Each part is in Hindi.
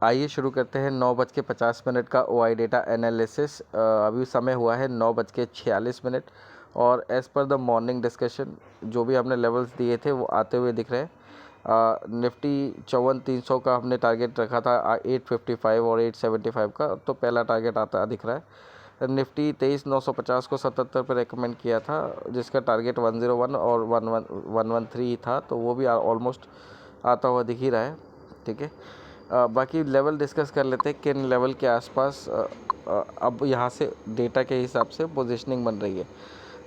आइए शुरू करते हैं 9:50 का OI डेटा एनालिसिस। अभी समय हुआ है 9:46 और as per the morning discussion जो भी हमने लेवल्स दिए थे वो आते हुए दिख रहे हैं। निफ्टी 54,300 का हमने टारगेट रखा था 855 और 875 का, तो पहला टारगेट आता दिख रहा है। निफ्टी 23,950 को 77 पर रेकमेंड किया था, जिसका टारगेट 101 और 113 था, तो वो भी ऑलमोस्ट आता हुआ दिख ही रहा है। ठीक है, बाकी लेवल डिस्कस कर लेते हैं किन लेवल के आसपास अब यहाँ से डेटा के हिसाब से पोजीशनिंग बन रही है।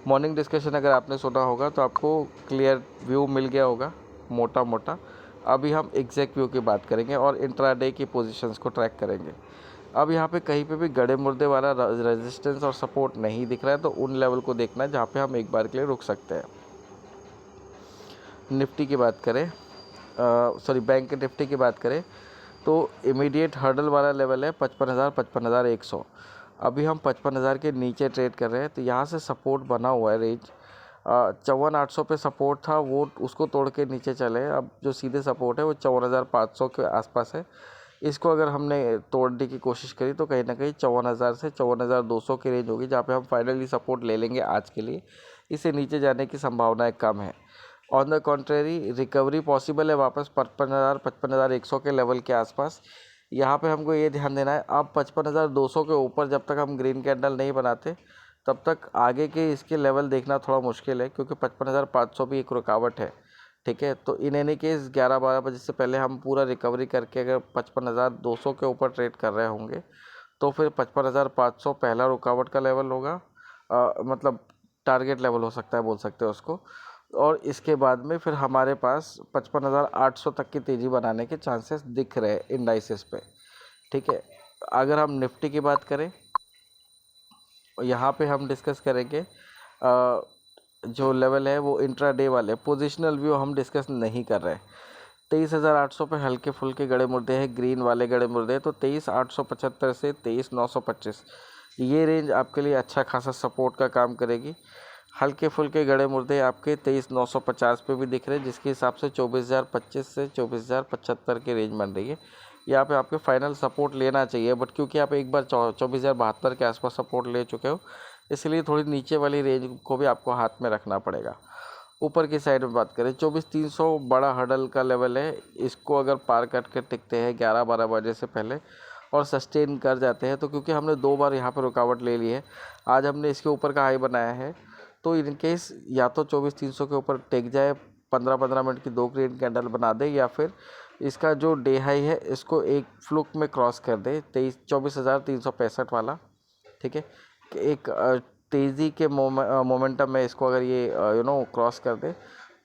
मॉर्निंग डिस्कशन अगर आपने सुना होगा तो आपको क्लियर व्यू मिल गया होगा मोटा मोटा। अभी हम एग्जैक्ट व्यू की बात करेंगे और इंट्राडे की पोजीशंस को ट्रैक करेंगे। अब यहाँ पे कहीं पे भी गड़े मुर्दे वाला रेजिस्टेंस और सपोर्ट नहीं दिख रहा है, तो उन लेवल को देखना है जहाँ पे हम एक बार के लिए रुक सकते हैं। निफ्टी की बात करें, बैंक निफ्टी की बात करें तो इमीडिएट हर्डल वाला लेवल है 55,000 55,100। अभी हम 55,000 के नीचे ट्रेड कर रहे हैं, तो यहाँ से सपोर्ट बना हुआ है रेंज 54,800 पे सपोर्ट था, वो उसको तोड़ के नीचे चले। अब जो सीधे सपोर्ट है वो 54,500 के आसपास है। इसको अगर हमने तोड़ने की कोशिश करी तो कहीं ना कहीं 54,000 से 54,200 की रेंज होगी, जहाँ पे हम फाइनली सपोर्ट ले लेंगे आज के लिए। इससे नीचे जाने की संभावनाएं कम है। On the contrary recovery possible है वापस 55,000 55,100 के लेवल के आसपास। यहाँ पे हमको ये ध्यान देना है, अब 55,200 के ऊपर जब तक हम ग्रीन कैंडल नहीं बनाते तब तक आगे के इसके लेवल देखना थोड़ा मुश्किल है, क्योंकि 55,500 भी एक रुकावट है। ठीक है, तो इन एनी केस 11-12 बजे से पहले हम पूरा रिकवरी करके अगर 55,200 के ऊपर ट्रेड कर रहे होंगे तो फिर 55,500 पहला रुकावट का लेवल होगा, मतलब टारगेट लेवल हो सकता है, बोल सकते हैं उसको। और इसके बाद में फिर हमारे पास 55,800 तक की तेज़ी बनाने के चांसेस दिख रहे हैं इंडाइसिस पे। ठीक है, अगर हम निफ्टी की बात करें, यहाँ पे हम डिस्कस करेंगे जो लेवल है वो इंट्राडे वाले पोजिशनल व्यू हम डिस्कस नहीं कर रहे। 23,800 पे हल्के फुल्के गड़े मुर्दे हैं, ग्रीन वाले गड़े मुर्दे, तो 23,875 से 23,925 ये रेंज आपके लिए अच्छा खासा सपोर्ट का काम करेगी। हल्के फुल्के गड़े मुर्दे आपके 23,950 पे भी दिख रहे हैं, जिसके हिसाब से 24,025 से 24,075 की रेंज बन रही है। यहाँ पे आपके फाइनल सपोर्ट लेना चाहिए, बट क्योंकि आप एक बार 24,072 के आसपास सपोर्ट ले चुके हो, इसलिए थोड़ी नीचे वाली रेंज को भी आपको हाथ में रखना पड़ेगा। ऊपर की साइड में बात करें, 24,300 बड़ा हर्डल का लेवल है। इसको अगर पार करके टिकते हैं 11-12 बजे से पहले और सस्टेन कर जाते हैं, तो क्योंकि हमने 2 बार यहाँ पर रुकावट ले ली है, आज हमने इसके ऊपर का हाई बनाया है, तो इन केस या तो 24,300 के ऊपर टेक जाए, 15-15 मिनट की 2 ग्रीन कैंडल बना दे, या फिर इसका जो डे हाई है इसको एक फ्लुक में क्रॉस कर दे 24,365 वाला। ठीक है, एक तेज़ी के मोमेंटम में इसको अगर ये क्रॉस कर दे,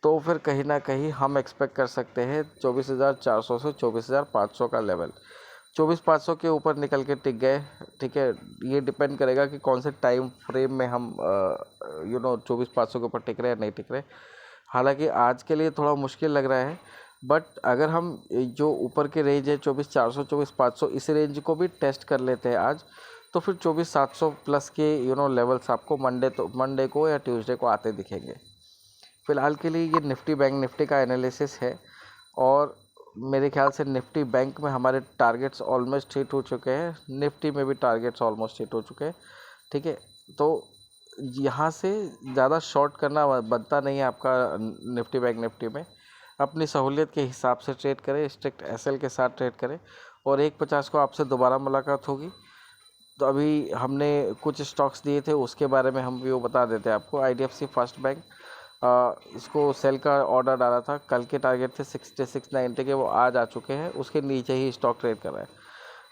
तो फिर कहीं ना कहीं हम एक्सपेक्ट कर सकते हैं 24,400 से 24,500 का लेवल। 24,500 के ऊपर निकल के टिक गए, ठीक है, ये डिपेंड करेगा कि कौन से टाइम फ्रेम में हम 24,500 के ऊपर टिक रहे हैं नहीं टिक रहे। हालांकि आज के लिए थोड़ा मुश्किल लग रहा है, बट अगर हम जो ऊपर के रेंज है 24,400 24,500 इस रेंज को भी टेस्ट कर लेते हैं आज, तो फिर 24,700 प्लस के लेवल्स आपको मंडे को या ट्यूसडे को आते दिखेंगे। फ़िलहाल के लिए ये निफ्टी बैंक निफ्टी का एनालिसिस है, और मेरे ख्याल से निफ्टी बैंक में हमारे टारगेट्स ऑलमोस्ट हिट हो चुके हैं, निफ्टी में भी टारगेट्स ऑलमोस्ट हिट हो चुके हैं। ठीक है, तो यहाँ से ज़्यादा शॉर्ट करना बनता नहीं है आपका निफ्टी बैंक निफ्टी में। अपनी सहूलियत के हिसाब से ट्रेड करें, स्ट्रिक्ट एसएल के साथ ट्रेड करें, और 1.50 को आपसे दोबारा मुलाकात होगी। तो अभी हमने कुछ स्टॉक्स दिए थे, उसके बारे में हम भी वो बता देते हैं आपको। IDFC फर्स्ट बैंक, इसको सेल का ऑर्डर डाला था, कल के टारगेट थे 6690 के, वो आज आ चुके हैं, उसके नीचे ही स्टॉक ट्रेड कर रहा है।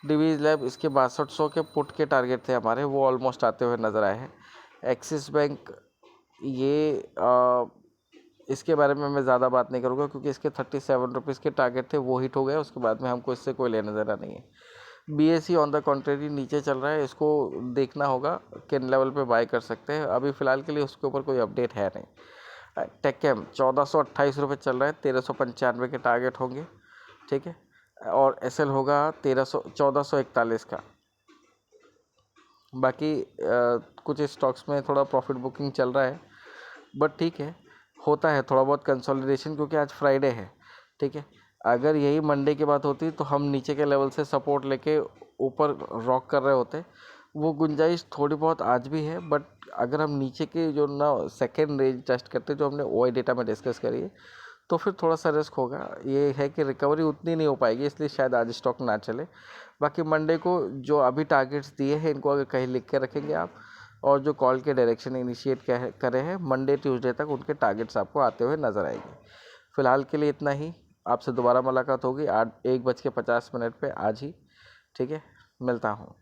डिवीज लैब, इसके 6200 के पुट के टारगेट थे हमारे, वो ऑलमोस्ट आते हुए नज़र आए हैं। एक्सिस बैंक, ये इसके बारे में मैं ज़्यादा बात नहीं करूँगा, क्योंकि इसके 37 रुपीज़ के टारगेट थे, वो हिट हो गए, उसके बाद में हमको इससे कोई लेना देना नहीं है। BSE ऑन द कॉन्ट्रेरी नीचे चल रहा है, इसको देखना होगा किन लेवल पे बाय कर सकते हैं। अभी फ़िलहाल के लिए उसके ऊपर कोई अपडेट है नहीं। टेक्केम 1428 रुपये चल रहा है, 1395 के टारगेट होंगे। ठीक है, और SL होगा 1441 का। बाकी कुछ स्टॉक्स में थोड़ा प्रॉफिट बुकिंग चल रहा है, बट ठीक है, होता है थोड़ा बहुत कंसोलिडेशन, क्योंकि आज फ्राइडे है। ठीक है, अगर यही मंडे की बात होती तो हम नीचे के लेवल से सपोर्ट लेके ऊपर रॉक कर रहे होते। वो गुंजाइश थोड़ी बहुत आज भी है, बट अगर हम नीचे के जो ना सेकेंड रेंज टेस्ट करते जो हमने ओआई डेटा में डिस्कस करी है, तो फिर थोड़ा सा रिस्क होगा। ये है कि रिकवरी उतनी नहीं हो पाएगी, इसलिए शायद आज स्टॉक ना चले। बाकी मंडे को जो अभी टारगेट्स दिए हैं इनको अगर कहीं लिख के रखेंगे आप, और जो कॉल के डायरेक्शन इनिशिएट करे हैं मंडे ट्यूसडे तक उनके टारगेट्स आपको आते हुए नजर आएंगे। फिलहाल के लिए इतना ही। आपसे दोबारा मुलाकात होगी 1:50 पे आज ही। ठीक है, मिलता हूँ।